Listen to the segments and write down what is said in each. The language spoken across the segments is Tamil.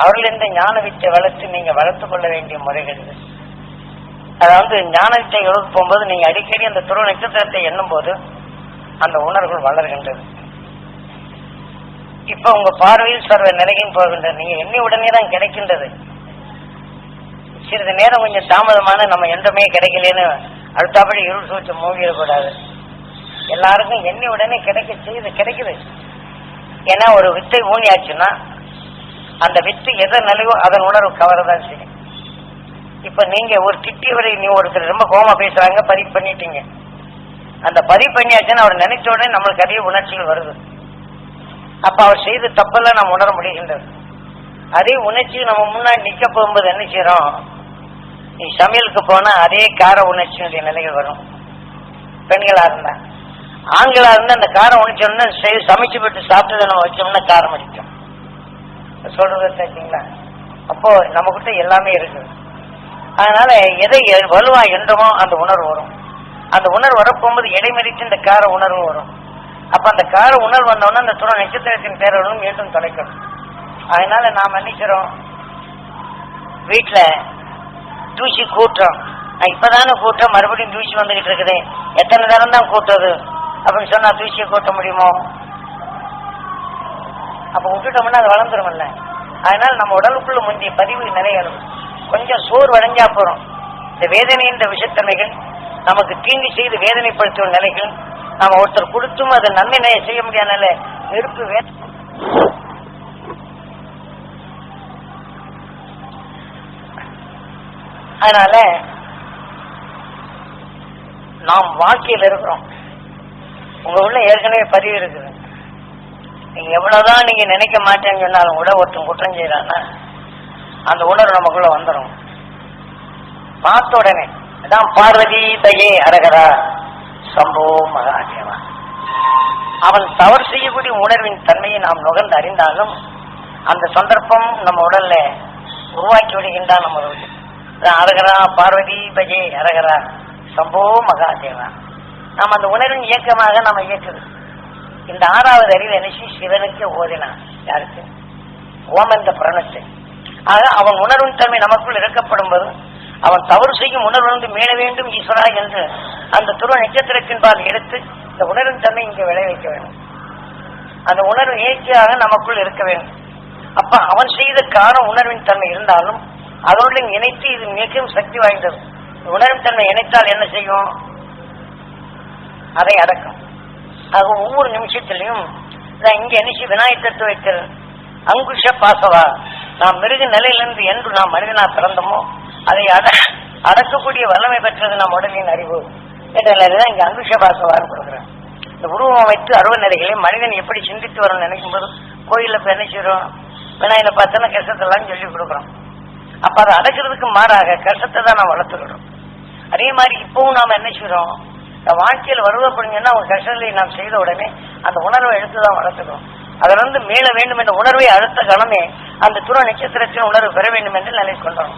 அவர்கள் இந்த ஞான வித்தை வளர்த்து நீங்க வளர்த்துக் கொள்ள வேண்டிய முறைகள் இது. அதாவது ஞான வித்தை எழுத போகும்போது நீங்க அடிக்கடி அந்த துருவ நட்சத்திரத்தை எண்ணும் போது அந்த உணர்வுகள் வளர்கின்றது. இப்ப உங்க பார்வையில் சர்வ நிலையும் போகின்றது. நீங்க எண்ணி உடனே தான் கிடைக்கின்றது. சிறிது நேரம் கொஞ்சம் தாமதமான நம்ம என்றுமே கிடைக்கலன்னு அடுத்தபடி இருள் சூழ்ச்சி மூழ்கிடக்கூடாது. எல்லாருக்கும் எண்ணி உடனே கிடைக்குது. ஏன்னா ஒரு வித்தை ஊனியாச்சுன்னா அந்த வித்து எதை நிலையோ அதன் உணர்வு கவரதான் செய்யும். இப்ப நீங்க ஒரு திட்டியவரை நீ ஒருத்தர் ரொம்ப கோபமா பேசுறாங்க, பதிவு பண்ணிட்டீங்க. அந்த பதிவு பண்ணியாச்சுன்னா அவர் நினைச்ச உடனே நம்மளுக்கு அதே உணர்ச்சிகள் வருது. அப்ப அவர் செய்த தப்பெல்லாம் நம்ம உணர முடிகின்றது. அதே உணர்ச்சி நம்ம முன்னாடி நிக்க போகும்போது என்ன செய்யறோம், நீ சமையலுக்கு போனா அதே கார உணர்ச்சியினுடைய நிலைகள் வரும். பெண்களா இருந்தா, ஆண்களா இருந்தா அந்த காரம் உணர்ச்சோம்னா சமைச்சு விட்டு சாப்பிட்டதை நம்ம வச்சோம்னா காரம் அடிக்கும். சொல்றது கேட்டீங்களா? அப்போ நம்ம கிட்ட எல்லாமே இருக்குது. அதனால எதை வலுவா என்றமோ அந்த உணர்வு வரும். அந்த உணர்வு வரப்போகும்போது இடைமறித்து இந்த கார உணர்வு வரும். அப்ப அந்த கார உணர்வு வந்தோம்னா அந்த துணை நட்சத்திரத்தின் பேரவர்களும் மீண்டும் தொலைக்கணும். அதனால நாம் நினைக்கிறோம் வீட்டுல தூசி கூட்டம், இப்பதானே கூட்டம், மறுபடியும் தூசி வந்துகிட்டு இருக்குது, எத்தனை நேரம் தான் கூட்டுறது அப்படின்னு சொன்னா தூசியை கூட்ட முடியுமோ? அப்ப விட்டுட்டோம்னா அது வளர்ந்துருமில்ல. அதனால நம்ம உடலுக்குள்ள முந்தைய பதிவு நிலைகளும் கொஞ்சம் சோர்வடைஞ்சா போறோம். இந்த வேதனை என்ற விஷத்தன்மைகள் நமக்கு தீங்கு செய்து வேதனைப்படுத்தும் நிலைகள் நாம ஒருத்தர் கொடுத்தும் அது நன்மை செய்ய முடியாத நெருப்பு அதனால நாம் வாழ்க்கையில் இருக்கிறோம். உங்க உள்ள ஏற்கனவே பதிவு இருக்குது. நீங்க எவ்வளவுதான் நீங்க நினைக்க மாட்டேன்னு சொன்னாலும் கூட ஒருத்தன் குற்றம் செய்யறான்னா அந்த உணர்வு நமக்குள்ள வந்துடும். பார்த்த உடனே அதான் பார்வதி தயே அரகரா சம்போ மகாதேவா. அவன் தவறு செய்யக்கூடிய உணர்வின் தன்மையை நாம் நுகர்ந்து அறிந்தாலும் அந்த சந்தர்ப்பம் நம்ம உடல்ல உருவாக்கி விடுகின்றான். நம்ம அரகரா பார்வதி பஜே அரகரா சம்போ மகாதேவா. நாம் அந்த உணர்வின் இயக்கமாக நம்ம இயக்குது. இந்த ஆறாவது அறிவு நினைச்சு சிவனுக்கு ஓதினான். யாருக்கு? ஓமந்த பிரணத்தை. ஆக அவன் உணர்வின் தன்மை நமக்குள் இறக்கப்படும் போது அவன் தவறு செய்யும் உணர்வு மேல வேண்டும் ஈஸ்வரா என்று அந்த துருவ நட்சத்திரத்தின் பால் எடுத்து இந்த உணர்வின் தன்மை இங்கே விளைவிக்க வேண்டும். அந்த உணர்வு இயற்கையாக நமக்குள் இருக்க வேண்டும். அப்ப அவன் செய்த காரணம் உணர்வின் தன்மை இருந்தாலும் அதோடு இணைத்து இது மிகவும் சக்தி வாய்ந்தது. உணர்வின் தன்மை இணைத்தால் என்ன செய்யும்? அதை அடக்கும். ஆக ஒவ்வொரு நிமிஷத்திலையும் இங்க என்ன விநாயகர் தத்துவத்தில் அங்குஷ பாசவா, நாம் மிருக நிலையிலிருந்து என்று நாம் மனிதனா பிறந்தோமோ அதை அடக்கக்கூடிய வல்லமை பெற்றது நம் உடலின் அறிவு என்ற நிலையில்தான் இங்க அங்குஷ பாசவான்னு கொடுக்குறேன். இந்த உருவம் அமைத்து அருவ நிலைகளை மனிதன் எப்படி சிந்தித்து வரணும்னு நினைக்கும் போது கோயில இப்ப என்ன செய்யறோம், விநாயகரை பார்த்தோன்னா கஷ்டத்தெல்லாம் சொல்லி கொடுக்குறோம். அப்ப அதை அடக்கிறதுக்கு மாறாக கஷ்டத்தை தான் நாம் வளர்த்துக்கிறோம். அதே மாதிரி இப்பவும் நாம என்ன செய்யறோம், வாழ்க்கையில் வருவப்படுங்கன்னா அவங்க கஷ்டங்களை நாம் செய்த உடனே அந்த உணர்வை எடுத்துதான் வளர்த்துக்கிறோம். அதுல இருந்து மேல வேண்டும் என்ற உணர்வை அடுத்த கணமே அந்த துருவ நட்சத்திரத்தின் உணர்வு பெற வேண்டும் என்று நிலை கொண்டோம்.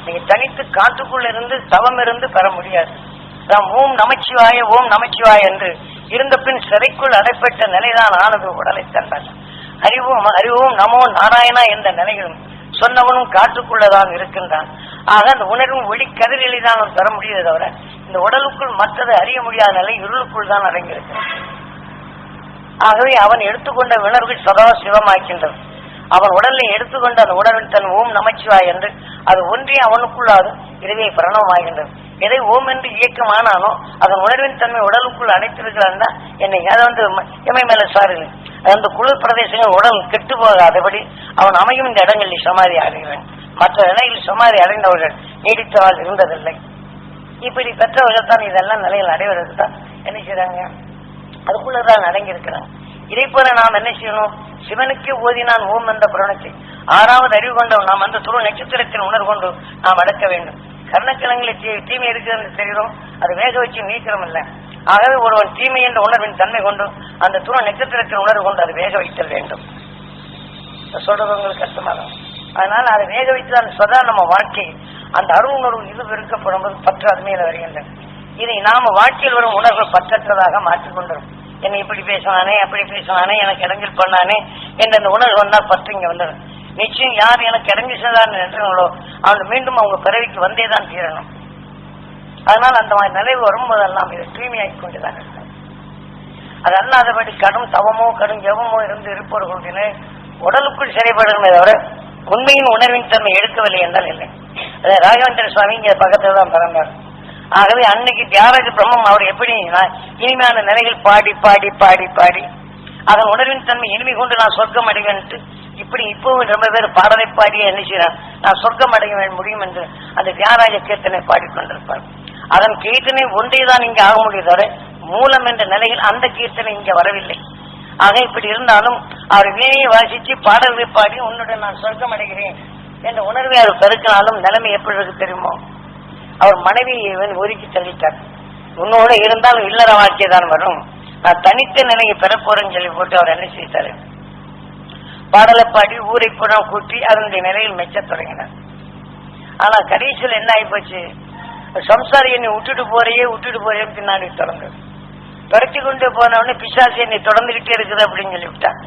நீங்க தனித்து காட்டுக்குள்ள இருந்து தவம் இருந்து பெற முடியாது. நாம் ஓம் நமச்சிவாய ஓம் நமச்சிவாய என்று இருந்த பின் சிறைக்குள் அடைப்பட்ட நிலைதான் ஆனது உடலை தந்தார். அறிவோம் நமோ நாராயணா என்ற நிலைகளும் சொன்னவனும் காட்டுக்குள்ளதான் இருக்கின்றான். ஆக அந்த உணர்வும் ஒளி கதிரிலே தான் அவன் பெற முடியதை தவிர இந்த உடலுக்குள் மற்றதை அறிய முடியாத நிலை இருளுக்குள் தான் அடங்கியிருக்கிறான். ஆகவே அவன் எடுத்துக்கொண்ட உணர்வுகள் சதா சிவமாக்கின்றது. அவன் உடலை எடுத்துக்கொண்ட அந்த உணர்வில் தன் ஓம் நமச்சிவாய் என்று அது ஒன்றே அவனுக்குள்ளாது இதுவே பிரணவமாகின்றது. எதை ஓம் என்று இயக்கமானானோ அதன் உணர்வின் தன்மை உடலுக்குள் அடைத்திருக்கிறான். என்னை அதை எமை மேல சாரு அந்த குளிர் பிரதேசங்கள் உடல் கெட்டு போகாதபடி அவன் அமையும் இந்த இடங்களில் சமாதி அடைகிறான். மற்ற நிலையில் சமாதி அடைந்தவர்கள் நீடித்தவால் இருந்ததில்லை. இப்படி பெற்றவர்கள் தான் இதெல்லாம் நிலையில் அடைவதற்கு தான் என்ன செய்யறாங்க, அதுக்குள்ளதான் அடங்கி இருக்கிறாங்க. இதை போல நாம் என்ன செய்யணும், சிவனுக்கே ஓதினான் ஓம் என்ற புராணத்தை ஆறாவது அறிவு கொண்டவன் நாம் அந்த துருவ நட்சத்திரத்தின் உணர்வு கொண்டு நாம் அடக்க வேண்டும். கர்ணக்கிழங்கில் தீமை இருக்கிறது தெரிகிறோம், அது வேக வச்சு நீக்கிறோம் இல்லை. ஆகவே ஒருவன் தீமை என்ற உணர்வின் தன்மை கொண்டு அந்த துருவ நட்சத்திரத்தின் உணர்வு கொண்டு அது வேக வைத்தல் வேண்டும். சொல்றது உங்களுக்கு கஷ்டமாகும். அதனால அதை வேக வைத்து சதா நம்ம வாழ்க்கை அந்த அருள் உணர்வு இது விருக்கப்படும் போது பற்று அது மேல வருகின்றன. இதை நாம வாழ்க்கையில் வரும் உணர்வு பற்றற்றதாக மாற்றிக்கொண்டோம். என்னை இப்படி பேசினானே அப்படி பேசினானே எனக்கு இடங்கள் பண்ணானே என்ற அந்த உணர்வு வந்தால் பற்று இங்க வந்துடும். நிச்சயம் யார் எனக்கு இறங்கி சென்றான்னு நினைக்கிறாங்களோ அவங்க மீண்டும் அவங்க பிறவிக்கு வந்தேதான் தீரணும். அதனால் அந்த மாதிரி நிலைவு வரும்போதெல்லாம் இதை தூய்மையாக்கி கொண்டுதான் இருக்காங்க. அது அல்லாதபடி கடும் தவமோ கடும் ஜெபமோ இருந்து இருப்பவர்களுடைய உடலுக்குள் சிறைப்படுகிறத தவிர உண்மையின் உணர்வின் தன்மை எடுக்கவில்லை என்றால் இல்லை. அதை ராகவேந்திர சுவாமி இங்க பக்கத்துல தான் பிறந்தார். ஆகவே அன்னைக்கு தியாகராஜ பிரம்மம் அவர் எப்படி இனிமையான நிலைகள் பாடி பாடி பாடி பாடி அதன் உணர்வின் தன்மை இனிமை கொண்டு நான் சொர்க்கம் அடைவேன்ட்டு இப்படி இப்பவும் ரொம்ப பேர் பாடலை பாடியே என்ன செய்யறான், நான் சொர்க்கம் அடைய முடியும் என்று அந்த தியாகராஜ கீர்த்தனை பாடிக்கொண்டிருப்பார். அதன் கீர்த்தனை ஒன்றைதான் இங்க ஆக முடியாத மூலம் என்ற நிலையில் அந்த கீர்த்தனை இங்க வரவில்லை. ஆக இப்படி இருந்தாலும் அவர் வீணையை வாசிச்சு பாடல்களை பாடி உன்னுடன் நான் சொர்க்கம் அடைகிறேன் என்ற உணர்வை அவர் பெருக்கினாலும் நிலைமை எப்படி இருக்கு தெரியுமோ, அவர் மனைவியை ஒதுக்கி தள்ளிட்டார். உன்னோட இருந்தாலும் இல்லற வாழ்க்கை தான் வரும், நான் தனித்த நிலையை பெறப்போறேன்னு சொல்லி போட்டு அவர் என்ன செய்தாரு, பாடலை பாடி ஊரை புறம் கூட்டி அதனுடைய நிலையில் மெச்சத் தொடங்கினார். ஆனா கடைசியில் என்ன ஆகி போச்சு, சம்சாரி என்னை விட்டுட்டு போறே பின்னாடி தொடர்ந்து துரத்தி கொண்டு போனவொடனே பிசாசு என்னை தொடர்ந்துகிட்டே இருக்குது அப்படின்னு சொல்லிவிட்டான்.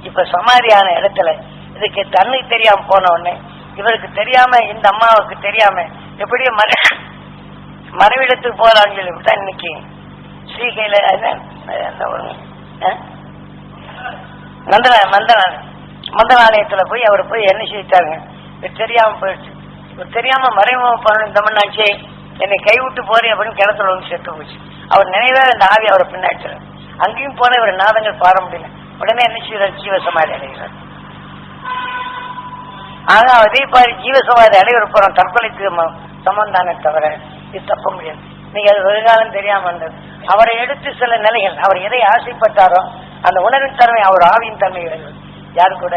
இப்ப சமாதியான இடத்துல இதுக்கு தன்னுக்கு தெரியாம போன உடனே இவருக்கு தெரியாம இந்த அம்மாவுக்கு தெரியாம எப்படியோ மறைவிடத்துக்கு போறான்னு சொல்லிவிட்டா. இன்னைக்கு ஸ்ரீகையில மந்தனாலயத்துல போய் அவர் போய் என்ன செய்தாருங்க, தெரியாம போயிடுச்சு. தெரியாம மறைமுக பண்ணணும் இந்த மண்ணாச்சே என்னை கைவிட்டு போறேன் அப்படின்னு கிணத்துல வந்து செத்து போச்சு. அவர் நினைவா இந்த ஆவி அவரை பின்னாடிச்சார். அங்கேயும் போன இவர் நாதங்கள் பாட முடியல. உடனே என்ன செய்வார், ஜீவசமாதி அடைகிறார். ஆனா அதே பாரு ஜீவசமாதி அடைவர் போறோம் தற்கொலைக்கு சம்பந்தானே தவிர இது தப்ப முடியாது. நீங்க அது வருகாலம் தெரியாம இருந்தது. அவரை எடுத்து சில நிலைகள் அவர் எதை ஆசைப்பட்டாரோ அந்த உணர்வின் தன்மை அவர் ஆவியின் தன்மை கிடையாது. யாரு கூட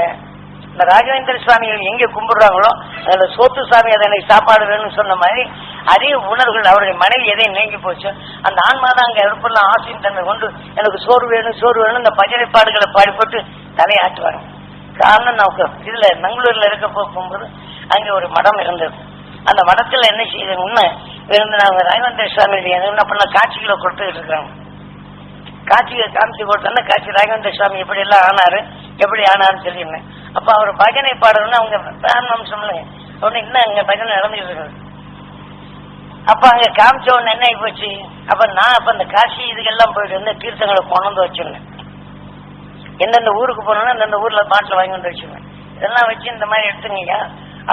இந்த ராகவேந்திர சுவாமிகள் எங்க கும்பிடுறாங்களோ அதுல சோத்து சாமி அதை எனக்கு சாப்பாடு வேணும்னு சொன்ன மாதிரி அதே உணர்வுகள் அவருடைய மனைவி எதை நீங்கி போச்சு அந்த ஆன்மாதான் அங்க இருப்பெல்லாம் ஆசையின் தன்மை கொண்டு எனக்கு சோறு வேணும் இந்த பஜனை பாடுகளை பாடி போட்டு தலையாட்டுவாங்க. காரணம் நமக்கு இதுல மங்களூர்ல இருக்க போகும்போது அங்க ஒரு மடம் இருந்தது. அந்த மடத்துல என்ன செய்யுதுன்னு இருந்து நாங்க ராகவேந்திர சுவாமி என்ன பண்ண காட்சிகளை கொடுத்துட்டு இருக்கிறாங்க. காட்சியை காமிச்சு கொடுத்தோன்னா காட்சி ராகவேந்திர சுவாமி எப்படி எல்லாம் ஆனாரு எப்படி ஆனாருன்னு சொல்லியிருந்தேன். அப்ப அவர் பஜனை பாடணும்னு அவங்க பிராமணம் சொன்னாங்க. உடனே இன்னும் அங்க பஜனை நடந்துட்டு இருக்காரு. அப்ப அங்க காமிச்ச உடனே என்ன ஆகி போச்சு, அப்ப நான் அப்ப அந்த காட்சி இதுக்கெல்லாம் போயிட்டு வந்து தீர்த்தங்களை கொண்டு வச்சிருந்தேன். எந்தெந்த ஊருக்கு போனோம்னா அந்தந்த ஊர்ல பாட்டில் வாங்கி வந்து வச்சிருந்தேன். இதெல்லாம் வச்சு இந்த மாதிரி எடுத்துங்க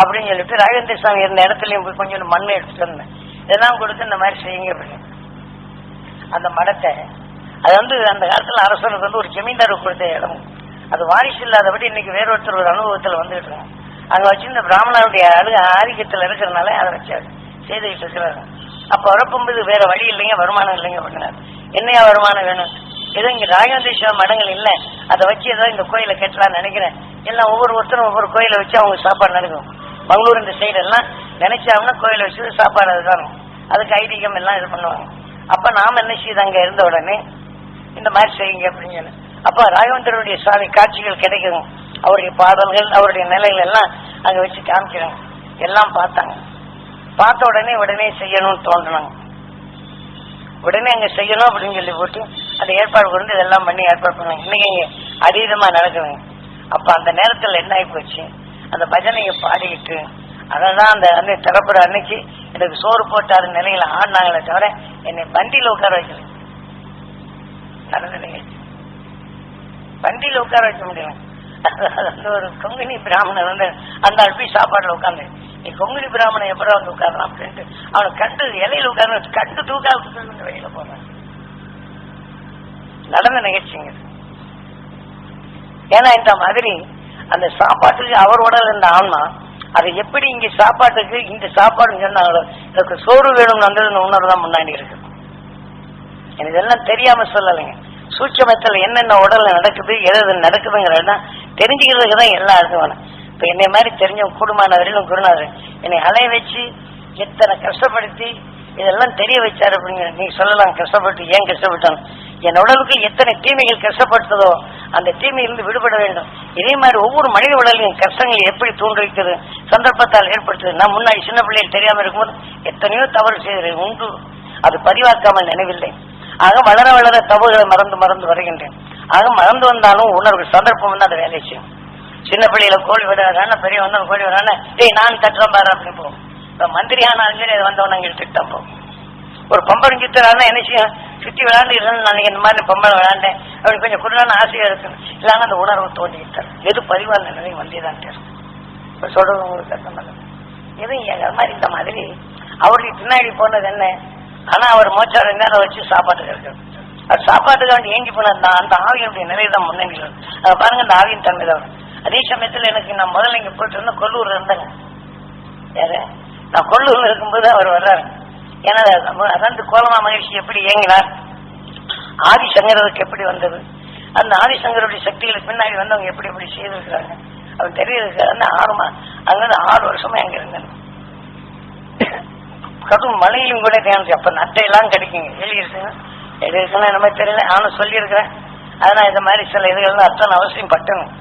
அப்படின்னு சொல்லிட்டு ராகவேந்திர சுவாமி இருந்த இடத்துலயும் போய் கொஞ்சம் மண்ணை எடுத்துட்டு இருந்தேன். இதெல்லாம் கொடுத்து இந்த மாதிரி செய்யுங்க அப்படின்னு. அந்த மடத்தை அது அந்த காலத்துல அரசனுக்கு ஒரு ஜமீன்தாருக்கு கொடுத்த இடம். அது வாரிசு இல்லாதபடி இன்னைக்கு வேறொருத்தர் ஒரு அனுபவத்துல வந்துட்டு இருக்காங்க. அங்க வச்சு இந்த பிராமணருடைய ஆதிக்கத்துல இருக்கிறதுனால அதை வச்சு செய்துகிட்டு இருக்கிறாங்க. அப்ப வரப்போது வேற வழி இல்லைங்க, வருமானம் இல்லைங்க அப்படின்னாரு. என்னையா வருமானம் வேணும், ஏதோ இங்க ராகவேந்திர மடங்கள் இல்ல அதை வச்சு ஏதோ இந்த கோயிலை கட்டலாம்னு நினைக்கிறேன். எல்லாம் ஒவ்வொருத்தரும் ஒவ்வொரு கோயிலை வச்சு அவங்க சாப்பாடு நடக்கும். மங்களூர் இந்த சைடு எல்லாம் நினைச்சாங்கன்னா கோயிலை வச்சு சாப்பாடு அதுதான் அதுக்கு ஐதீகம் எல்லாம் இது பண்ணுவாங்க. அப்ப நாம என்ன செய்யுது அங்க இருந்த உடனே இந்த மாதிரி செய்யுங்க அப்படின்னு சொல்லி அப்ப ராகவேந்திரனுடைய சுவாமி காட்சிகள் கிடைக்கும். அவருடைய பாடல்கள் அவருடைய நிலைகள் எல்லாம் அங்க வச்சு காமிக்கிறாங்க. எல்லாம் பார்த்தாங்க. பார்த்த உடனே செய்யணும்னு தோன்றினாங்க. உடனே அங்க செய்யணும் அப்படின்னு சொல்லி போட்டு அந்த ஏற்பாடு கொண்டு இதெல்லாம் பண்ணி ஏற்பாடு பண்ணாங்க. இன்னைக்கு இங்க அதீதமா நடக்குதுங்க. அப்ப அந்த நேரத்துல என்ன ஆகி போச்சு, அந்த பஜனையை பாடிக்கிட்டு அதான் அந்த திறப்புற அன்னைக்கு எனக்கு சோறு போட்டாத நிலையில ஆடினாங்களே தவிர என்னை வண்டியில உட்கார வைக்கல. நடந்த நிகழ்ச்சி வண்டியில உட்கார வைக்க முடியல. அந்த ஒரு கொங்குனி பிராமணன் வந்து அந்த அல்பி சாப்பாடுல உட்காந்து நீ கொங்குனி பிராமணன் எப்படா வந்து உட்காரலாம் அப்படின்ட்டு அவனை கண்டு இலையில உட்கார்ந்து கண்டு தூக்கால் வெளியில போறான். நடந்த நிகழ்ச்சிங்க. ஏன்னா இந்த மாதிரி அந்த சாப்பாட்டுக்கு அவர் உடல் இருந்த ஆன்மா அதை எப்படி இங்க சாப்பாட்டுக்கு இந்த சாப்பாடு சொன்னாங்களோ எனக்கு சோறு வேணும்னு அந்த உணர்வு தான் முன்னாடி இருக்கு. எனக்கு இதெல்லாம் தெரியாம சொல்லலைங்க. சூட்சமத்தில் என்னென்ன உடல்ல நடக்குது எது நடக்குதுங்கிறத தெரிஞ்சுக்கிறதுக்கு தான் எல்லா இதுவும் வேணும். இப்ப என்னை மாதிரி தெரிஞ்சவங்க கூடுமானவரையிலும் குருநாதர் என்னை அலைய வச்சு எத்தனை கஷ்டப்படுத்தி இதெல்லாம் தெரிய வச்சாரு அப்படிங்கிற நீங்க சொல்லலாம். கஷ்டப்பட்டு ஏன் கஷ்டப்பட்டாங்க, என் உடலுக்கு எத்தனை தீமைகள் கஷ்டப்படுத்ததோ அந்த தீமையிலிருந்து விடுபட வேண்டும். இதே மாதிரி ஒவ்வொரு மனித உடலையும் கஷ்டங்கள் எப்படி தூண்டு வைக்கிறது சந்தர்ப்பத்தால் ஏற்படுத்துது. நான் முன்னாடி சின்ன பிள்ளைகள் தெரியாம இருக்கும்போது எத்தனையோ தவறு செய்கிறேன் உண்டு, அது பதிவாக்காமல் நினைவில்லை. ஆக வளர வளர தவறுகளை மறந்து வருகின்றேன். ஆக மறந்து வந்தாலும் உணர்வு சந்தர்ப்பம் வந்து அதை வேலை செய்யும். சின்ன பிள்ளையில கோழி விடாதான பெரிய வந்தவன் கோழி விடான டேய் நான் தட்டுறேன் பாரு அப்படின்னு போகும். இப்ப மந்திரியானாலும் சரி வந்தவன் அங்கே திட்டம் போகும். ஒரு பம்பரம் சுத்துறாருன்னா என்ன செய்யும், சுத்தி விளையாண்டு நான் இந்த மாதிரி பம்பரம் விளையாண்டேன் அப்படி கொஞ்சம் குருடான ஆசையா இருக்கு இல்லாம அந்த உணர்வு தோண்டிக்கிட்டார். எது பதிவான நிலை வந்தேதான் இப்ப சொல்றது உங்களுக்கு கஷ்டம் எதுவும் அது மாதிரி இந்த மாதிரி அவருக்கு பின்னாடி போனது என்ன, ஆனா அவர் மோச்சார நேரம் வச்சு சாப்பாட்டுக்கு இருக்கிறது. அது சாப்பாட்டுக்கு வேண்டி ஏங்கி போனது அந்த ஆவியனுடைய நிலைதான் முன்னணியில். அதை பாருங்க, அந்த ஆவியின் தன்மை தான். அதே சமயத்தில் எனக்கு நான் முதல்ல இங்க போயிட்டு இருந்தேன், கொல்லூர்ல இருந்தேங்க. யாரு நான் கொல்லூர்ல இருக்கும்போது அவர் வர்றாரு. ஏன்னா அதான் கோலமா மகிழ்ச்சி எப்படி இயங்கினார், ஆதிசங்கருக்கு எப்படி வந்தது, அந்த ஆதிசங்கருடைய சக்திகளுக்கு பின்னாடி வந்து அவங்க எப்படி எப்படி செய்திருக்கிறாங்க அவன் தெரியுது. அங்கிருந்து 6 வருஷமா அங்க இருந்தேன். கடும் மழையிலும் கூட தேவை. அப்ப நட்டையெல்லாம் கிடைக்குங்க, எழுதிருக்குன்னா என்ன மாதிரி தெரியல, நானும் சொல்லியிருக்கிறேன். அதனால இந்த மாதிரி சில இதுகள் அத்தனை அவசியம் பட்டணும்.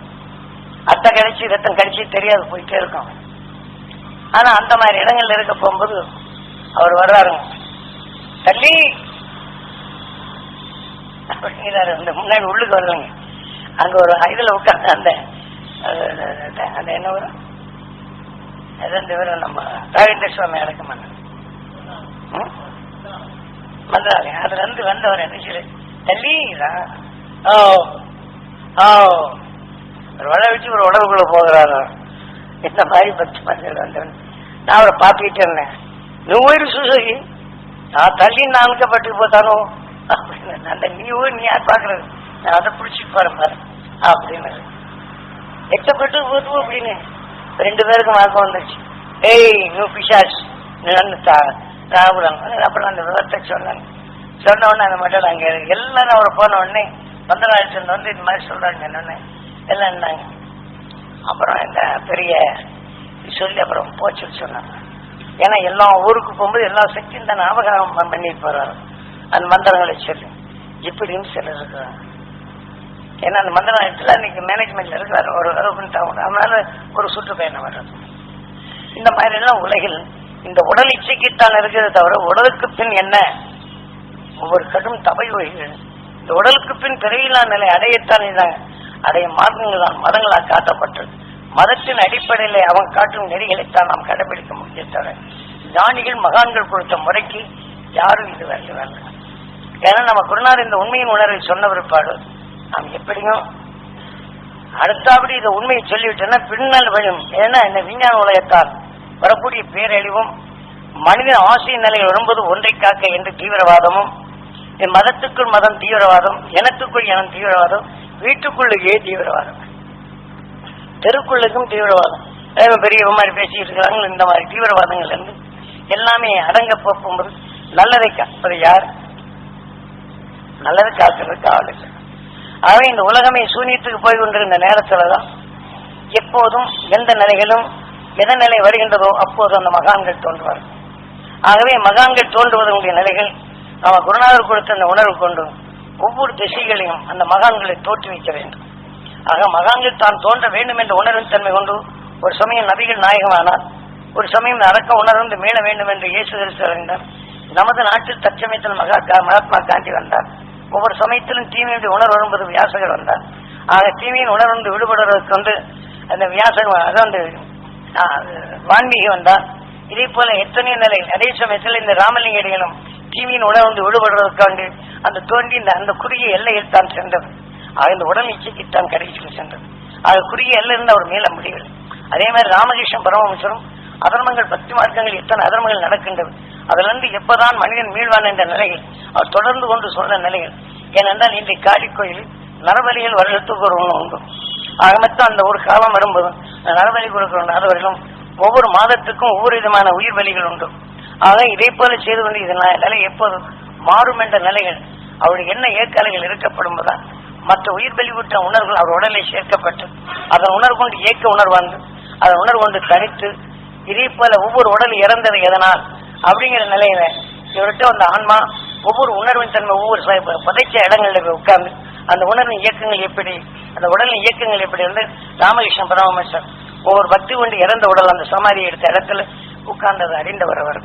அத்தை கழிச்சு ரத்தம் கழிச்சு தெரியாது, போயிட்டே இருக்கும். ஆனா அந்த மாதிரி இடங்கள்ல இருக்க போகும்போது அவர் வர்றாருங்க, தள்ளி அப்படிங்கிறாரு. இந்த முன்னாடி உள்ளுக்கு வருவாங்க, அங்க ஒரு இதுல உட்காந்து அந்த அந்த என்ன வரும் அது பேரும் நம்ம ராஜேந்திர சுவாமி அடக்கம் பண்ண மந்திராலயம், அதுல இருந்து வந்தவர் என்ன சொல்லி தள்ளிதான் ஒரு வள வச்சு ஒரு உடவுக்குள்ள போகிறாரோ இந்த மாதிரி 10 மந்திரம் வந்தவன். நான் அவரை பார்த்துக்கிட்டே இருந்தேன். நூறு சுசகி நான் தள்ளி நான்கப்பட்டு போத்தானோ அப்படின்னு. அந்த நீ யார் பாக்குறது, நான் அதை பிடிச்சிட்டு போறேன் பாரு அப்படின்னு எட்டப்பட்டு போதும் அப்படின்னு 2 பேருக்கும் வாக்கம் வந்துருச்சு. ஏய் நூ பிசாஸ் ராகுலம். அப்புறம் அந்த விவரத்தை சொன்னாங்க. சொன்ன உடனே அந்த மட்டும் அங்க எல்லாரும் அவரை போன உடனே மந்திராலயத்துல வந்து இந்த மாதிரி சொல்றாங்க என்னன்னு எல்லாம் இருந்தாங்க. அப்புறம் இந்த பெரிய சொல்லி அப்புறம் போச்சுன்னு சொன்னாங்க. ஏன்னா எல்லா ஊருக்கு போகும்போது எல்லா சக்தியும் தான் ஞாபகம் பண்ணிட்டு போறாரு அந்த மந்திரங்களை சொல்லி இப்படின்னு சிலர் இருக்கிறாங்க. ஏன்னா அந்த மந்திராலயத்துல இன்னைக்கு மேனேஜ்மெண்ட்ல இருக்கிறாரு ஒரு அதனால ஒரு சுற்றுப்பயணம் வர்றது. இந்த மாதிரி எல்லாம் உலகில் இந்த உடல் இச்சைக்குத்தான் இருக்கிறது தவிர உடலுக்கு பின் என்ன ஒவ்வொரு கடும் தபை வகைகள் இந்த உடலுக்கு பின் பிறவியில்லா நிலை அடையத்தான் இதாங்க. அடைய மார்க்கங்கள் தான் மதங்களால் காட்டப்பட்டது. மதத்தின் அடிப்படையில அவன் காட்டும் நெறிகளைத்தான் நாம் கடைபிடிக்க முடியும் தவிர ஞானிகள் மகான்கள் கொடுத்த முறைக்கு யாரும் இது வரல. ஏன்னா நம்ம குருநாதர் இந்த உண்மையின் உணர்வை சொன்ன பிற்பாடு நாம் எப்படியும் அடுத்தபடி இந்த உண்மையை சொல்லிவிட்டோம்னா பின்னல் வரும். ஏன்னா இந்த விஞ்ஞான உலகத்தால் வரக்கூடிய பேரழிவும் மனிதன் ஆசை நிலையில் வரும்போது ஒன்றை காக்க என்று தீவிரவாதமும், மதத்துக்குள் மதம் தீவிரவாதம், இனத்துக்குள் இனம் தீவிரவாதம், வீட்டுக்குள்ளுக்கே தீவிரவாதம், தெருக்குள்ளுக்கும் தீவிரவாதம், பெரிய மாதிரி பேசிட்டு இருக்கிறாங்க. இந்த மாதிரி தீவிரவாதங்கள் இருந்து எல்லாமே அடங்க போகும்போது நல்லதை காப்பது யார், நல்லதை காக்கிறதுக்கு ஆள் இல்லை. ஆகவே இந்த உலகமே சூனியத்துக்கு போய் கொண்டிருந்த நேரத்துலதான் எப்போதும் எந்த நிலைகளும் எந்த நிலை வருகின்றதோ அப்போது அந்த மகான்கள் தோன்றுவார்கள். ஆகவே மகான்கள் தோன்றுவதனுடைய நிலைகள் நம்ம குருநாதர் கொடுத்த அந்த உணர்வு கொண்டு ஒவ்வொரு திசைகளையும் அந்த மகான்களை தோற்றுவிக்க வேண்டும். ஆக மகான்கள் தான் தோன்ற வேண்டும் என்ற உணர்வின் தன்மை கொண்டு ஒரு சமயம் நபிகள் நாயகமானார், ஒரு சமயம் அரக்க உணர்ந்து மீள வேண்டும் என்று இயேசு கிறிஸ்து அறிந்தார். நமது நாட்டில் தற்சமயத்தில் மகாத்மா காந்தி வந்தார். ஒவ்வொரு சமயத்திலும் தீமையுடைய உணர்வு வரும்போது வியாசகர் வந்தார். ஆக தீமையின் உணர்ந்து விடுபடுவதற்கு வந்து அந்த வியாசகர் அதாவது வான்மீகி வந்தார். இதே போல எத்தனையோ நிலை அதே சமயத்தில் இந்த ராமலிங்கடிகளும் தீமையின் உணர்ந்து விடுபடுவதற்காண்டு அந்த தோன்றி அந்த குறுகிய எல்லையில் தான் சென்றது. ஆக இந்த உடல் இச்சைக்குத்தான் கடைசிக்கு சென்றது. ஆக குறுகிய எல்லை இருந்து அவர் மேல முடியவில்லை. அதே மாதிரி ராமகிருஷ்ணன் பரமஹம்சரும் அதர்மங்கள் 10 மார்க்கங்கள் எத்தனை அதர்மங்கள் நடக்கின்றது அதிலிருந்து எப்பதான் மனிதன் மீள்வான் என்ற நிலையில் அவர் தொடர்ந்து கொண்டு சொல்ற நிலைகள். ஏனென்றால் இன்றைய காளி கோயிலில் நரபலிகள் வருடத்துக்கு ஒரு ஒன்று உண்டு. ஆக மொத்தம் அந்த ஒரு காலம் வரும்போது நரபலி கொடுக்கிற நரவர்களும் ஒவ்வொரு மாதத்துக்கும் ஒவ்வொரு விதமான உயிர் பலிகள் உண்டு. ஆக இதே போல செய்து கொண்டு இதனால் நிலை எப்போது மாறும் என்ற நிலைகள் அவருடைய என்ன ஏற்காலைகள் இருக்கப்படும் போதுதான் மற்ற உயிர் பலி விட்ட உணர்வுகள் அவர் உடலை சேர்க்கப்பட்டு அதன் உணர்வு கொண்டு இயக்க உணர்வாந்து அதன் உணர்வு கொண்டு தனித்து இதே போல ஒவ்வொரு உடல் இறந்தது எதனால் அப்படிங்கிற நிலையில இவர்கிட்ட அந்த ஆன்மா ஒவ்வொரு உணர்வின் தன்மை ஒவ்வொரு புதைச்ச இடங்கள்ல உட்கார்ந்து அந்த உணர்வின் இயக்கங்கள் எப்படி அந்த உடலின் இயக்கங்கள் எப்படி வந்து ராமகிருஷ்ண பரமஹம்சர் ஒவ்வொரு பக்தி கொண்டு இறந்த உடல் அந்த சமாதி எடுத்த இடத்துல உட்கார்ந்தது அறிந்தவர் அவர்.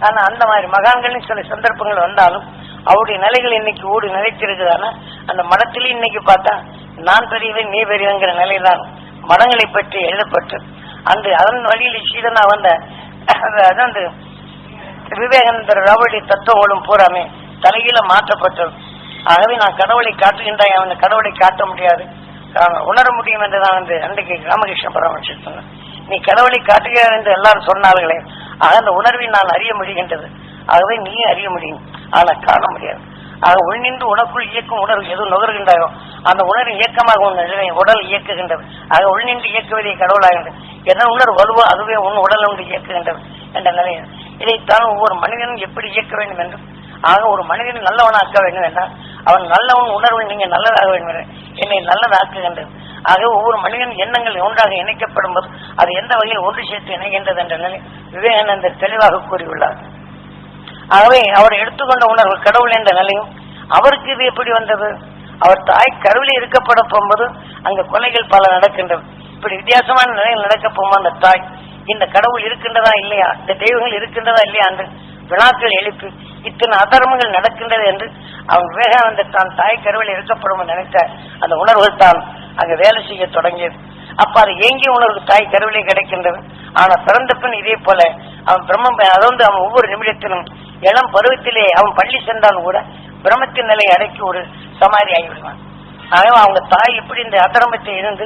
ஆனா அந்த மாதிரி மகான்கள் சில சந்தர்ப்பங்கள் வந்தாலும் அவருடைய நிலைகள் இன்னைக்கு ஓடி நிலைத்திருக்குதானா அந்த மடத்திலே இன்னைக்கு பார்த்தா நான் பெரியவன் நீ பெரியவங்கிற நிலைதான் மடங்களை பற்றி எழுதப்பட்டு அதன் வழியில் சீடனா வந்த அந்த விவேகானந்தர் அவருடைய தத்துவங்களும் பூராமே தலைகீழ மாற்றப்பட்டது. ஆகவே நான் கடவுளை காட்டுகின்றாய், அவன் கடவுளை காட்ட முடியாது, உணர முடியும் என்றுதான் அன்றைக்கு ராமகிருஷ்ண பரமஹம்சர் சொன்னார். நீ கடவுளை காட்டுகிறார் என்று எல்லாரும் சொன்னார்களே, ஆக அந்த உணர்வை நான் அறிய முடிகின்றது. ஆகவே நீ அறிய முடியும், ஆனால் காண முடியாது. ஆக உள்நின்று உனக்குள் இயக்கும் உணர்வு எது நுகர்கின்றாயோ அந்த உணர்வு இயக்கமாக உடல் இயக்குகின்றது. ஆக உள்நின்று இயக்குவதே கடவுளாகின்றது. எதன் உணர்வு வலுவோ அதுவே உன் உடல் ஒன்று இயக்குகின்றது என்ற நிலையில் இதைத்தான் ஒவ்வொரு மனிதனும் எப்படி இயக்க வேண்டும் என்றும், ஆக ஒரு மனிதனை நல்லவனாக்க வேண்டும் என்றால் அவன் நல்லவன் உணர்வு நீங்க நல்லதாக வேண்டும், என்னை நல்லதாக்குகின்றது. ஆக ஒவ்வொரு மனிதன் எண்ணங்கள் ஒன்றாக இணைக்கப்படும் போது அது எந்த வகையில் ஒன்று சேர்த்து இணைகின்றது என்ற நிலை விவேகானந்தர் தெளிவாக கூறியுள்ளார். ஆகவே அவர் எடுத்துக்கொண்ட உணர்வு கடவுள் என்ற நிலையும் அவருக்கு இது எப்படி வந்தது? அவர் தாய் கருவிலே இருக்கப்பட போகும்போது அங்க கொலைகள் பல நடக்கின்றது. இப்படி வித்தியாசமான நிலையில் நடக்க போகும்போது அந்த தாய் இந்த கடவுள் இருக்கின்றதா இல்லையா, இந்த தெய்வங்கள் இருக்கின்றதா இல்லையா என்று வினாக்கள் எழுப்பி இத்தனை அதர்மங்கள் நடக்கின்றது என்று அவன் விவேகானந்தர் தான் தாய் கருவில் இருக்கப்படும் நினைத்த அந்த உணர்வுகள் தான் அங்கு வேலை செய்ய தொடங்கியது. அப்ப அது ஏங்கிய உணர்வு தாய் கருவிலே கிடைக்கின்றது. ஆனா பிறந்த பின் இதே போல அவன் பிரம்ம அதாவது அவன் ஒவ்வொரு நிமிடத்திலும் இளம் பருவத்திலே அவன் பள்ளி சென்றாலும் கூட பிரம்மத்தின் நிலையை அடக்கி ஒரு சமாதி ஆகிவிடுவான். ஆகவே அவங்க தாய் இப்படி இந்த அதர்மத்தை இருந்து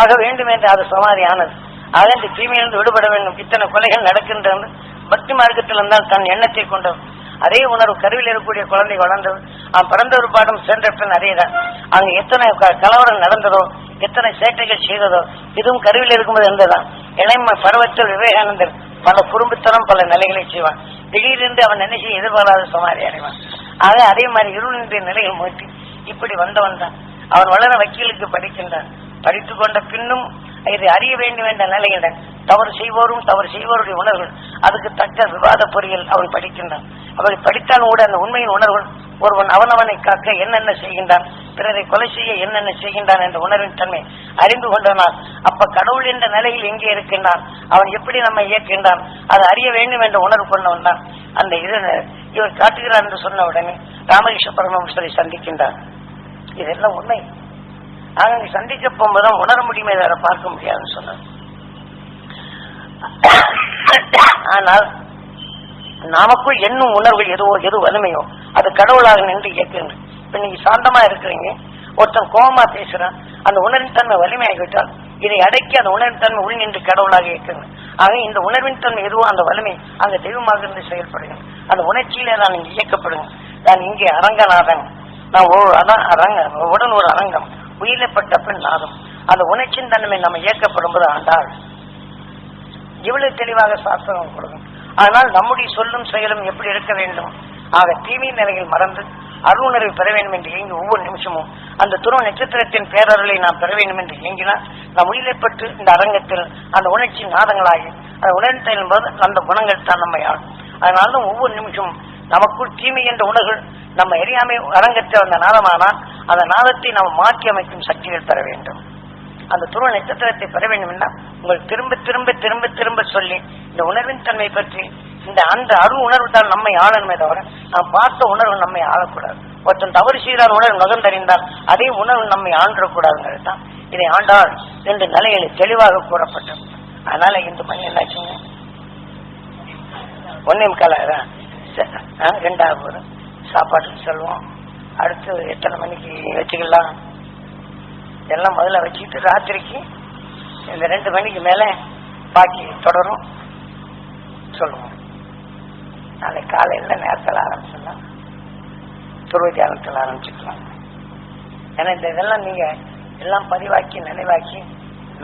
ஆக வேண்டும் என்று அது சமாதி ஆனது. ஆக இந்த தீமையிலிருந்து விடுபட வேண்டும், இத்தனை கொலைகள் நடக்கின்றது பக்தி மார்க்கத்தில் இருந்தால் தன் எண்ணத்தை கொண்டது. அதே உணர்வு கருவில் இருக்கக்கூடிய குழந்தை வளர்ந்தது. அவன் பிறந்த ஒரு பாடம் சென்ற பின் அதேதான். அங்கு எத்தனை கலவரம் நடந்ததோ, எத்தனை சேட்டைகள் செய்ததோ, இதுவும் கருவில் இருக்கும்போது இருந்ததான். இளைஞ பருவத்தில் விவேகானந்தர் பல குறும்புத்தனம் பல நிலைகளை செய்வான். திடீரென்று அவன் என்ன செய்ய எதிர்பாராத சமாதி அடைவான். ஆக அதே மாதிரி இருளின் நிலைகள் மூட்டி இப்படி வந்தவன் தான். அவன் வளர வக்கீலுக்கு படிக்கின்றான். படித்துக் கொண்ட பின்னும் இதை அறிய வேண்டும் என்ற நிலையுடன் தவறு செய்வோருடைய உணர்வுகள் அதுக்கு தக்க விவாத பொறியில் அவன் படிக்கின்றான். அவரை படித்தாலும் கூட அந்த உண்மையின் உணர்வுகள் ஒருவன் அவனவனை காக்க என்னென்ன செய்கின்றான், பிறரை கொலை செய்ய என்னென்ன செய்கின்றான் என்ற உணர்வின் தன்மை அறிந்து கொண்டனால் அப்ப கடவுள் என்ற நிலையில் எங்கே இருக்கின்றான், அவன் எப்படி நம்மை இயக்கின்றான், அதை அறிய வேண்டும் என்ற உணர்வு கொண்டவன் தான் அந்த இவர் காட்டுகிறார் என்று சொன்ன உடனே ராமகிருஷ்ண பரமஹம்சரை சந்திக்கின்றார். இதெல்லாம் உண்மை. ஆக நீ சந்திக்க போகும்போதுதான் உணர முடியுமே, அதை பார்க்க முடியாதுன்னு சொன்னார். ஆனால் நமக்குள் என்னும் உணர்வு எது வலிமையோ அது கடவுளாக நின்று இயக்குங்க. இப்ப நீங்க சாந்தமா இருக்கிறீங்க, ஒருத்தன் கோபமா பேசுறான், அந்த உணர்வின் தன்மை வலிமையாகிவிட்டால் இதை அடக்கி அந்த உணர்வின் தன்மை உள் நின்று கடவுளாக இயக்குங்க. ஆக இந்த உணர்வின் தன்மை எதுவோ அந்த வலிமை அங்க தெய்வமாக இருந்து செயல்படுங்க. அந்த உணர்ச்சியில நான் இங்க இயக்கப்படுங்க. நான் இங்கே அரங்கநாதன், நான் அதான் அரங்க உடன் ஒரு அரங்கம் உயிரிழப்பட்ட பின் நாதம். அந்த உணர்ச்சியின் தன்மை நம்ம இயக்கப்படும் போது ஆண்டாள் இவ்வளவு தெளிவாக சாஸ்திரம் கொடுக்கும். ஆனால் நம்முடைய சொல்லும் செயலும் எப்படி இருக்க வேண்டும்? ஆக தீமை நிலையில் மறந்து அருணரை பெற வேண்டும் என்று இயங்கி ஒவ்வொரு நிமிஷமும் அந்த துருவ நட்சத்திரத்தின் பேரருளை நாம் பெற வேண்டும் என்று இயங்கினால் நம் உயிரிழப்பட்டு இந்த அரங்கத்தில் அந்த உணர்ச்சி நாதங்களாகி அந்த உணர்ந்த போது அந்த குணங்கள் தான் நம்மை ஆகும். அதனால்தான் ஒவ்வொரு நிமிஷமும் நமக்குள் தீமை என்ற உணர்வுகள் நம்ம எரியாமை அரங்கத்தில் அந்த நாதமானால் அந்த நாதத்தை நாம் மாற்றி அமைக்கும் சக்திகள் பெற வேண்டும். அந்த துருவ நட்சத்திரத்தை பெற வேண்டும் என்றால் உங்கள் திரும்ப திரும்ப திரும்ப திரும்ப சொல்லி இந்த உணர்வின் தன்மை பற்றி அந்த அருள் உணர்வு தான் நம்மை ஆளணுமே தவிர நாம் பார்த்த உணர்வு நம்மை ஆளக்கூடாது. ஒருத்தன் தவறு செய்தால் உணர்வு நகர்ந்தறிந்தால் அதே உணர்வு நம்மை ஆண்டக்கூடாதுங்கிறது தான் இதை ஆண்டாள் என்று நிலைகளில் தெளிவாக கூறப்பட்டது. அதனால இந்த மணி என்னாச்சுங்க, 1:15 2 சாப்பாட்டுக்கு செல்வோம். அடுத்து எத்தனை மணிக்கு வச்சுக்கலாம் எல்லாம் முதல்ல வச்சுக்கிட்டு ராத்திரிக்கு இந்த 2 மணிக்கு மேல பாக்கி தொடரும் சொல்லுவோம். நாளைக்கு காலையில் நேரத்தில் ஆரம்பிச்சிடலாம், துருவ தியானத்தில் ஆரம்பிச்சுக்கலாம். ஏன்னா இந்த இதெல்லாம் நீங்க எல்லாம் பதிவாக்கி நினைவாக்கி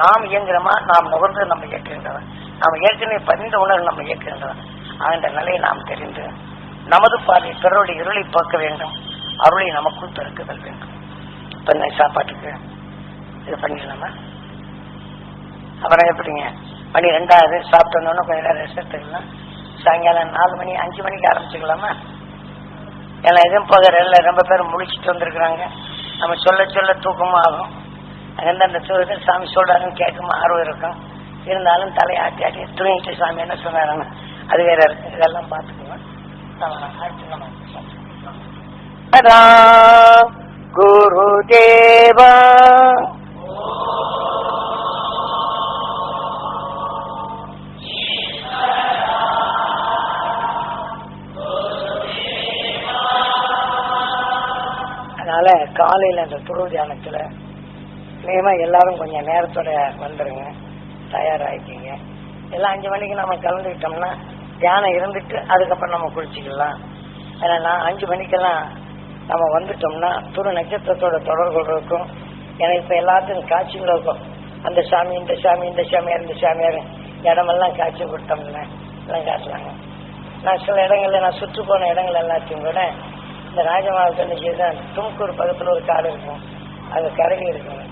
நாம் இயங்குறோமா, நாம் நுகர்ந்து நம்ம இயக்குகின்றவன், நாம் ஏற்கனவே பதிந்த உணர்வு நம்ம இயக்குகின்றவன். அந்த நிலையை நாம் தெரிந்து நமது பாதை பிறருடைய இருளை பார்க்க வேண்டும், அருளை நமக்குள் பெருக்குதல் வேண்டும். இப்ப சாப்பாட்டுக்கு இது பண்ணிடலாமா? அப்புறம் எப்படிங்க மணி 2 சாப்பிட்டோன்னு கொஞ்ச நேரம் ரெஸ்ட் எடுத்துக்கலாம். சாயங்காலம் 4 மணி 5 மணிக்கு ஆரம்பிச்சுக்கலாமா? ஏன்னா எதுவும் போகிற ரொம்ப பேர் முழிச்சுட்டு வந்திருக்கிறாங்க. நம்ம சொல்ல சொல்ல தூக்கமும் ஆகும். அங்கிருந்து அந்த சாமி சொல்றாருன்னு கேட்கும் ஆர்வம் இருக்கும். இருந்தாலும் தலையை ஆட்டி ஆட்டி தூங்கிட்டு சாமி என்ன சொன்னாருன்னு அது வேற இருக்கு. இதெல்லாம் பார்த்துக்குவோம். குருதேவா அதனால காலையில அந்த துருவ தியானத்துல நிச்சயமா எல்லாரும் கொஞ்சம் நேரத்தோட வந்துருங்க, தயாராகிக்கிங்க. எல்லாம் 5 மணிக்கு நம்ம கலந்துக்கிட்டோம்னா தியானம் இருந்துட்டு அதுக்கப்புறம் நம்ம குளிச்சுக்கலாம். அதனால 5 மணிக்கெல்லாம் நம்ம வந்துட்டோம்னா துரு நட்சத்திரத்தோட தொடர்பு இருக்கும். ஏன்னா இப்ப எல்லாத்துக்கும் காட்சிகளும் இருக்கும். அந்த சாமி இந்த சாமி இந்த சாமியார் இந்த சாமியார் இடமெல்லாம் காட்சி கொடுத்தோம்ல எல்லாம் காட்டுறாங்க. நான் சில இடங்கள்ல நான் சுற்று போன இடங்கள் எல்லாத்தையும் கூட இந்த ராஜமாவட்டத்தில் தும்கூர் பக்கத்துல ஒரு காடு இருக்கும், அங்க கரடி இருக்குங்க,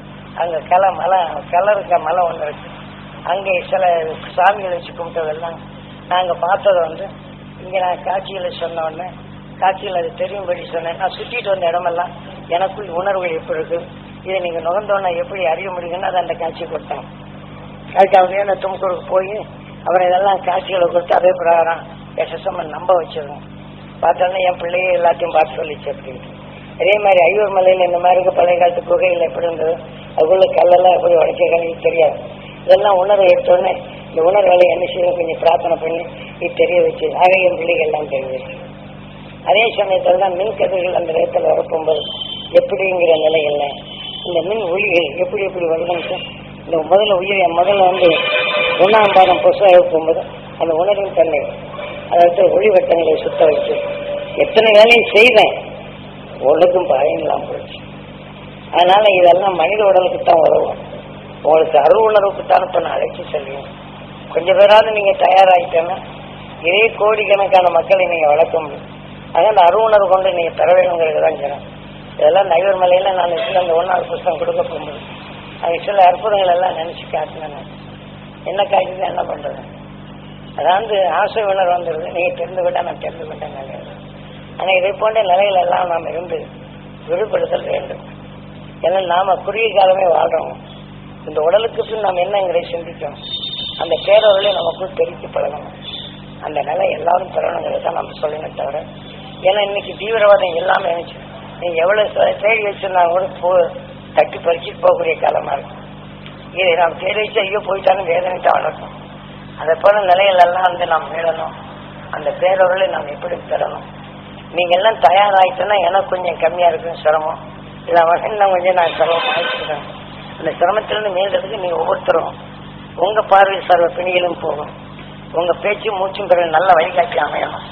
அங்க கிளை இருக்க மலை ஒண்ணு இருக்கு. அங்கே சில சாமிகளை வச்சு கும்பிட்டதெல்லாம் நாங்க பார்த்ததை இங்க நான் காட்சிகளை சொன்ன உடனே காட்சிகள் அது தெரியும்படி சொன்னேன். நான் சுற்றிட்டு வந்த இடமெல்லாம் எனக்குள் உணர்வு எப்படி இருக்கு, இதை நீங்க நுகர்ந்தோன்னா எப்படி அறிய முடியுங்கன்னு அதை அந்த காட்சி கொடுத்தாங்க. அதுக்காக நான் தும்கூருக்கு போய் அப்புறம் இதெல்லாம் காட்சிகளை கொடுத்து அதே பிரகாரம் எஸ்எஸ்எம் நம்ப வச்சிருந்தோம். பார்த்தோன்னா என் பிள்ளையே எல்லாத்தையும் பார்த்து சொல்லிச்சு அப்படின்ட்டு. அதே மாதிரி ஐயூர் மலையில இந்த மாதிரி பழைய காலத்து குகையில் எப்படி இருந்தது, அதுக்குள்ள கல்லெல்லாம் எப்படி உடைக்க கல்வி தெரியாது. இதெல்லாம் உணர்வு எடுத்தோடனே இந்த உணர்வுகளை என்ன செய்ய கொஞ்சம் பிரார்த்தனை பண்ணி இது தெரிய வச்சு ஆக என் பிள்ளைகள் எல்லாம் தெரிஞ்சு. அதே சமயத்தில் தான் மின் கதிர்கள் அந்த இடத்துல வரப்போகும்போது எப்படிங்கிற நிலைகள்ல இந்த மின் ஒளிகள் எப்படி எப்படி வருதுன்னு இந்த முதல்ல 1ஆம் பாதம் புதுசாக போகும்போது அந்த உணர்வின் தன்மை அதாவது ஒளிவட்டங்களை சுத்த வச்சு எத்தனை வேலையும் செய்வேன் ஒன்றுக்கும் பயன்லாம் போயிடுச்சு. அதனால இதெல்லாம் மனித உடலுக்கு தான் உதவும். உங்களுக்கு அருள் உணர்வுக்குத்தான் இப்ப நான் அழைச்சி செல்வேன். கொஞ்சம் பேராவது நீங்க தயாராகிட்டேன்னா இதே கோடிக்கணக்கான மக்களை நீங்க வளர்க்க முடியும். அதனால அந்த அருள் உணர்வு கொண்டு நீங்க பெற வேணுங்கிறது தான் ஜனம். இதெல்லாம் நைவர் மலையில நான் அந்த 1வது புத்தகம் கொடுக்க போகும்போது அது சில அற்புதங்கள் எல்லாம் நினைச்சு காட்டினேன். என்ன காய்ச்சது என்ன பண்றது, அதாவது ஆசை உணர்வு வந்துடுது. நீங்க தெரிந்து விட்டா நான் தெரிந்து விட்டேன். ஆனா இதை போன்ற நிலையில எல்லாம் நாம் இருந்து விடுபடுத்தல் வேண்டும். ஏன்னா நாம குறுகிய காலமே வாழ்றோம். இந்த உடலுக்கு பின் நாம் என்னங்கிறதை சிந்திக்கணும். அந்த பேரவர்களை நமக்குள் தெரிவித்து பழகணும். அந்த நிலை எல்லாரும் பெறணுங்கிறத தான் நம்ம சொல்லணும் தவிர, ஏன்னா இன்னைக்கு தீவிரவாதம் எல்லாமே நினைச்சு நீங்க எவ்வளவு தேடி வச்சிருந்தா கூட தட்டி பறிச்சுட்டு போகக்கூடிய காலமா இருக்கு. இதை நாம் தேடி வச்சு ஐயோ போயிட்டாலும் வேதனை தான் வளர்க்கும். அதை போல நிலைகளெல்லாம் நாம் மீளணும். அந்த பேரவர்களை நாம் எப்படி பெறணும். நீங்க எல்லாம் தயாராகிட்டோன்னா எனக்கு கொஞ்சம் கம்மியா இருக்குன்னு சிரமம் இல்லை வகையில் கொஞ்சம் நான் சிரமம் ஆயிடுச்சுக்கிறேன். அந்த சிரமத்திலிருந்து மீள்றதுக்கு நீங்க ஒவ்வொருத்தரும் உங்க பார்வை சர்வ பிணிகளும் போகும். உங்க பேச்சு மூச்சும் பிறகு நல்ல வழிகாட்டி அமையணும்.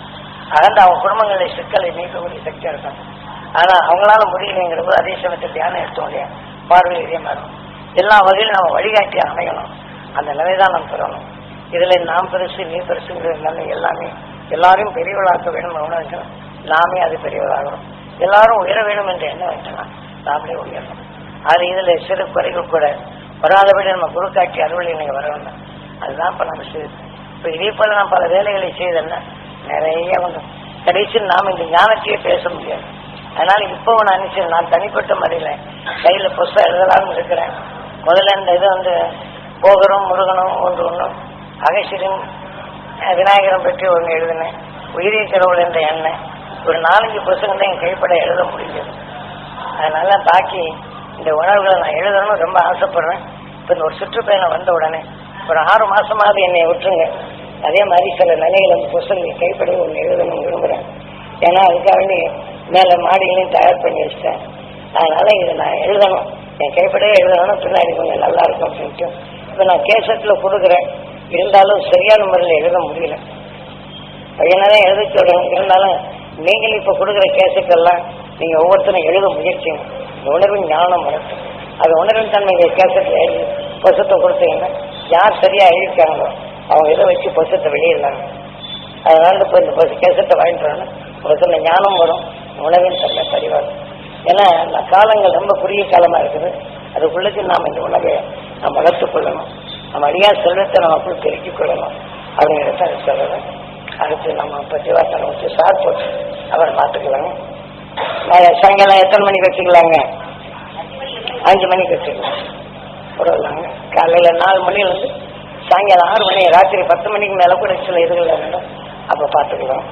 அகர்ந்து அவங்க குடும்பங்களுடைய சிக்கலை நீக்கக்கூடிய சக்தியா இருக்கும். ஆனா அவங்களால முடியலைங்கிறது அதே சமயத்தை தியானம் எடுத்தோம் இல்லையா, பார்வை இதே மாதிரி எல்லா வகையிலும் நம்ம வழிகாட்டி அமையணும். அந்த நிலைதான் நாம் பெறணும். இதுல நாம் பெருசு நீ பெருசுங்கிற நிலை எல்லாமே எல்லாரையும் பெரியவளாக்க வேணும் உணர்க்கணும். நாமே அது பெரியவளாகணும். எல்லாரும் உயர வேணும் என்று என்ன வைக்கலாம், நாமளே உயரணும். அது இதுல சிறு குறைகள் கூட வராதபடி நம்ம குரு காட்டி அறுவலை நீங்க வர வேண்டாம். அதுதான் இப்ப நம்ம செய்யுது. இப்ப இதே போல நான் பல வேலைகளை செய்தேன்னா நிறைய கடைசியில் நாம் இந்த ஞானத்தையே பேச முடியாது. அதனால இப்போ நான் நினைச்சேன், நான் தனிப்பட்ட முறையில கையில புஸ்தகம் எழுதலாம்னு இருக்கிறேன். முதல்ல இந்த இது போகரும் முருகனும் ஒன்றும் அகசியரும் விநாயகரம் பற்றி ஒன்று எழுதினேன். உயிரிய கடவுள் என்ற எண்ணெய் ஒரு 4-5 புத்தகம் தான் என் கைப்பட எழுத முடிஞ்சது. அதனால பாக்கி இந்த உணர்வுகளை நான் எழுதணும்னு ரொம்ப ஆசைப்படுறேன். இப்போ இந்த ஒரு சுற்றுப்பயணம் வந்த உடனே ஒரு 6 மாசமாவது என்னை விட்டுருங்க. அதே மாதிரி சில நிலைகள் அந்த புத்தகங்கள் கைப்பட ஒன்று எழுதணும்னு விரும்புகிறேன். ஏன்னா அதுக்காக மேல மாடிகளையும் தயார் பண்ணி வச்சிட்டேன். அதனால இதை நான் எழுதணும், என் கைப்படையே எழுதணும், பின்னாடி கொஞ்சம் நல்லா இருக்கும் அப்படின்ட்டு இப்போ நான் கேசட்ல கொடுக்குறேன். இருந்தாலும் சரியான முறையில் எழுத முடியல. பையனாதான் எழுத சொல்றேன். இருந்தாலும் நீங்கள் இப்ப கொடுக்குற கேசட்டெல்லாம் நீங்க ஒவ்வொருத்தரும் எழுத முயற்சிங்க. உணர்வின் ஞானம் வளர்க்கும். அது உணர்வின் தன்மை கேசட்ல எழுதி புத்தகத்தை கொடுத்தீங்கன்னா யார் சரியா எழுதிருக்காங்களோ அவங்க இதை வச்சு புத்தகத்தை வெளியிடலாங்க. அதனால இப்போ இந்த கேசட்டை வாங்கிட்டு வரணும். ஒரு ஞானம் வரும், உணவின் தன்மை பதிவாகும். ஏன்னா காலங்கள் ரொம்ப குறுகிய காலமா இருக்குது. அதுக்குள்ளக்கு நாம் இந்த உணவை நாம் வளர்த்துக் கொள்ளணும். நம்ம அடியா செல்வத்தை நமக்குள் பெருக்கிக் கொள்ளணும் அப்படிங்கிறத அது சொல்றேன். அடுத்து நம்ம பதிவாசனம் வச்சு சார் போட்டு அவர் பார்த்துக்கலாங்க. சாயங்காலம் எத்தனை மணிக்கு வச்சுக்கலாங்க? 5 மணிக்கு வச்சுக்கலாம். பரவாயில்லாங்க. காலையில 4 மணிலேருந்து சாயங்காலம் 6 மணி, ராத்திரி 10 மணிக்கு மேல கூட சில இதுகள் வேணும். அப்ப பார்த்துக்கலாம்.